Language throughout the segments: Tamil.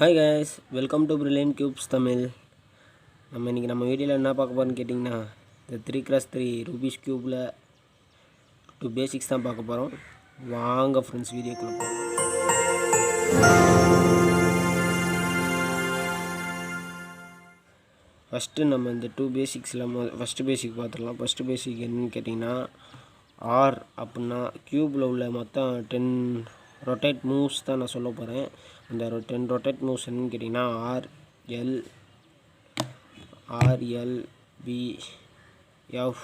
Hi guys, welcome to brilliant cubes Tamil. இன்றைக்கி நம்ம வீடியோவில் என்ன பார்க்க போகிறோன்னு கேட்டிங்கன்னா, இந்த 3x3 ரூபீஸ் க்யூப்பில் 2 பேசிக்ஸ் தான் பார்க்க போகிறோம். வாங்க ஃப்ரெண்ட்ஸ், வீடியோக்குள்ளே போகிறோம். ஃபஸ்ட்டு நம்ம இந்த 2 பேசிக்ஸில் ஃபஸ்ட்டு பேசிக் பார்த்துடலாம். ஃபஸ்ட்டு பேசிக் என்னன்னு கேட்டிங்கன்னா, ஆர் அப்படின்னா க்யூப்பில் உள்ள மொத்தம் 10 ரொட்டேட் மூவ்ஸ் தான் நான் சொல்ல போகிறேன். அந்த 10 ரொட்டேட் மூவ்ஸ் என்னன்னு கேட்டிங்கன்னா, RL B F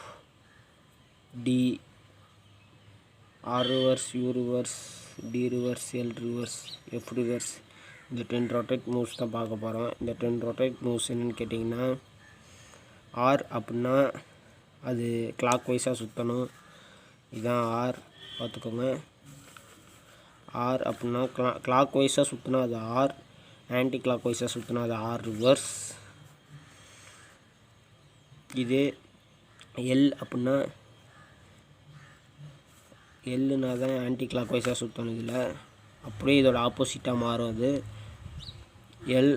D, R reverse, U reverse, D reverse, L reverse, F reverse. இந்த 10 ரொட்டேட் மூவ்ஸ் தான் பார்க்க போகிறோம். இந்த 10 ரொட்டேட் மூவ்ஸ் என்னன்னு கேட்டிங்கன்னா, ஆர் அப்படின்னா அது கிளாக் வைஸாக சுற்றணும். இதுதான் ஆர், பார்த்துக்கோங்க. ஆர் அப்படின்னா கிளாக் வைஸாக சுற்றினா அது ஆர், ஆன்டி கிளாக் வைஸாக சுற்றினா அது ஆர் ரிவர்ஸ். இது எல் அப்படின்னா எல்லுனா தான் ஆன்டி கிளாக் வைஸாக சுற்றணும். இதில் அப்படியே இதோட ஆப்போசிட்டாக மாறும். அது எல்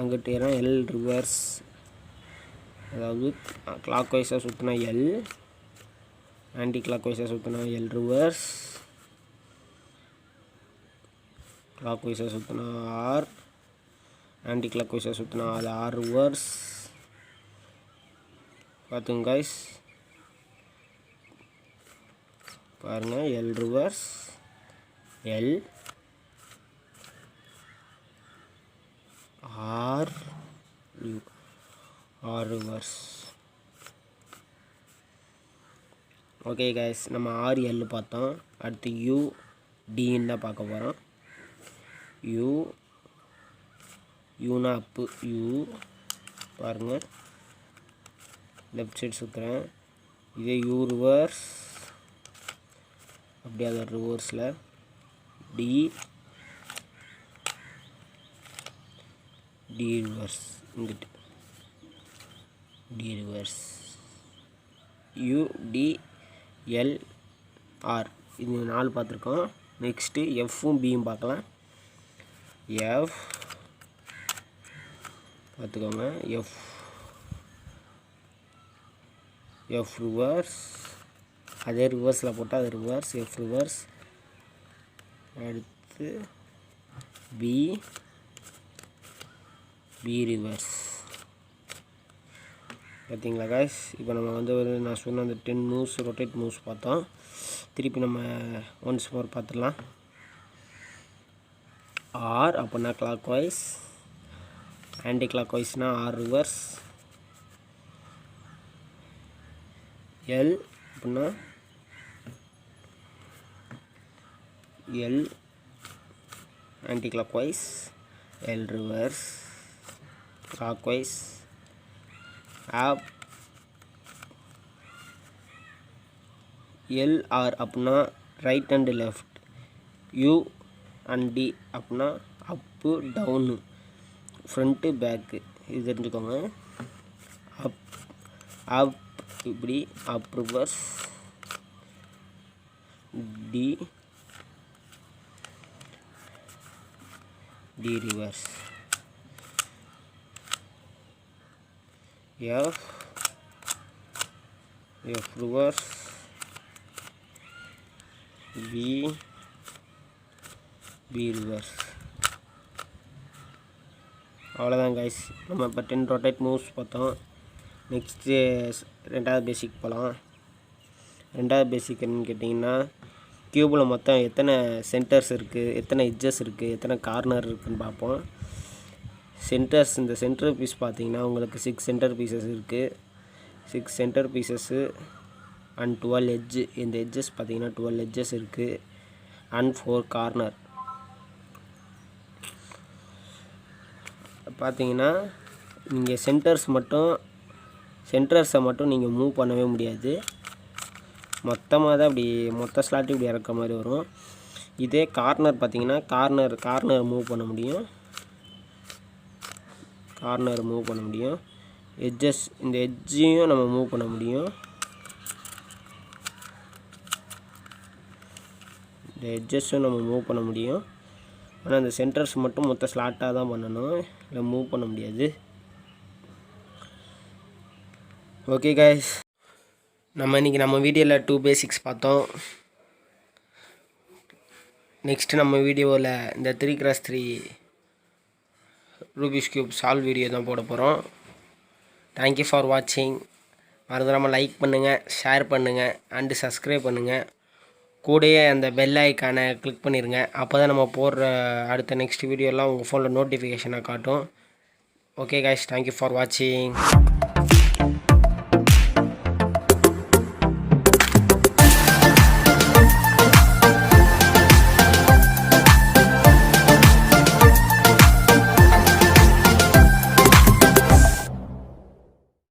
அங்கிட்டேனா எல் ரிவர்ஸ், அதாவது கிளாக் வைஸாக சுற்றினா எல், ஆன்டி கிளாக் வைஸாக சுற்றினா எல் ரிவர்ஸ், கிளாக் வைஸாக சுற்றினா ஆர், ஆன்டி கிளாக் வைஸாக சுற்றினா அது ஆர் ரிவர்ஸ். பார்த்துங்க கைஸ், பாருங்கள். L reverse, L, R, R reverse. Okay guys, நம்ம ஆர் எல் பார்த்தோம். அடுத்து யூ டின்னு தான் பார்க்க போகிறோம். யூனா அப்பு, யூ பாருங்கள், லெஃப்ட் சைடு சுற்றுறேன். இதே யூ ரிவர்ஸ், அப்படியே அதை ரிவர்ஸில் டி ரிவர்ஸ், இங்கிட்டு D reverse, U D L R. இது 4 பார்த்துருக்கோம். நெக்ஸ்ட்டு எஃப்பும் பியும் பார்க்கலாம். எஃப் பார்த்துக்கோங்க, எஃப் ரிவர்ஸ், அதே ரிவர்ஸில் போட்டால் அது ரிவர்ஸ், எஃப் ரிவர்ஸ். அடுத்து பி ரிவர்ஸ். பார்த்தீங்களா காய்ஸ், இப்போ நம்ம நான் சொன்ன அந்த 10 மூவ்ஸ் ரொட்டேட் மூவ்ஸ் பார்த்தோம். திருப்பி நம்ம ஒன்ஸ் மோர் பார்த்துடலாம். ஆர் அப்படின்னா கிளாக் வைஸ், ஆன்டி கிளாக் வைஸ்னால் ஆர் ரிவர்ஸ். எல் அப்படின்னா L, anticlockwise, L reverse, clockwise. ஆப் எல் ஆர் அப்படின்னா right and left. U and D அப்படின்னா அப்பு டவுனு, ஃப்ரண்ட்டு பேக்கு. இது தெரிஞ்சுக்கோங்க. அப் இப்படி, up reverse, D reverse, F reverse, B reverse. அவ்வளோதான் கைஸ், நம்ம இப்போ 10 ரொட்டேட் மூவ்ஸ் பார்த்தோம். நெக்ஸ்ட்டு ரெண்டாவது பேசிக் போகலாம். ரெண்டாவது பேசிக் என்னன்னு கேட்டிங்கன்னா, க்யூபில் மொத்தம் எத்தனை சென்டர்ஸ் இருக்குது, எத்தனை எட்ஜஸ் இருக்குது, எத்தனை கார்னர் இருக்குதுன்னு பார்ப்போம். சென்டர்ஸ், இந்த சென்டர் பீஸ் பார்த்தீங்கன்னா உங்களுக்கு 6 சென்டர் பீசஸ் இருக்குது. 6 சென்டர் பீசஸ்ஸு அண்ட் 12 எட்ஜு. இந்த எட்ஜஸ் பார்த்தீங்கன்னா 12 எட்ஜஸ் இருக்குது அண்ட் 4 கார்னர். பார்த்தீங்கன்னா நீங்கள் சென்டர்ஸை மட்டும் நீங்கள் மூவ் பண்ணவே முடியாது. மொத்தமாக தான் இப்படி மொத்த ஸ்லாட்டு இப்படி இறக்குற மாதிரி வரும். இதே கார்னர் பார்த்தீங்கன்னா கார்னர் மூவ் பண்ண முடியும். எட்ஜஸ், இந்த எட்ஜையும் நம்ம மூவ் பண்ண முடியும். இந்த எட்ஜஸும் நம்ம மூவ் பண்ண முடியும். ஆனால் அந்த சென்டர்ஸ் மட்டும் மொத்த ஸ்லாட்டாக தான் பண்ணணும், இல்லை மூவ் பண்ண முடியாது. ஓகே கைஸ், இன்றைக்கி நம்ம வீடியோவில் 2 பேசிக்ஸ் பார்த்தோம். நெக்ஸ்ட்டு நம்ம வீடியோவில் இந்த 3x3 Rubik's cube solve video தான் போட போகிறோம். தேங்க்யூ ஃபார் வாட்சிங். மறந்துடாமல் லைக் பண்ணுங்கள், ஷேர் பண்ணுங்கள் அண்டு சப்ஸ்கிரைப் பண்ணுங்கள். கூடயே அந்த பெல் ஐக்கானை கிளிக் பண்ணிடுங்க. அப்போ தான் நம்ம போடுற அடுத்த நெக்ஸ்ட் வீடியோலாம் உங்கள் ஃபோனில் நோட்டிஃபிகேஷனாக காட்டும். ஓகே கைஸ், தேங்க்யூ ஃபார் வாட்சிங்.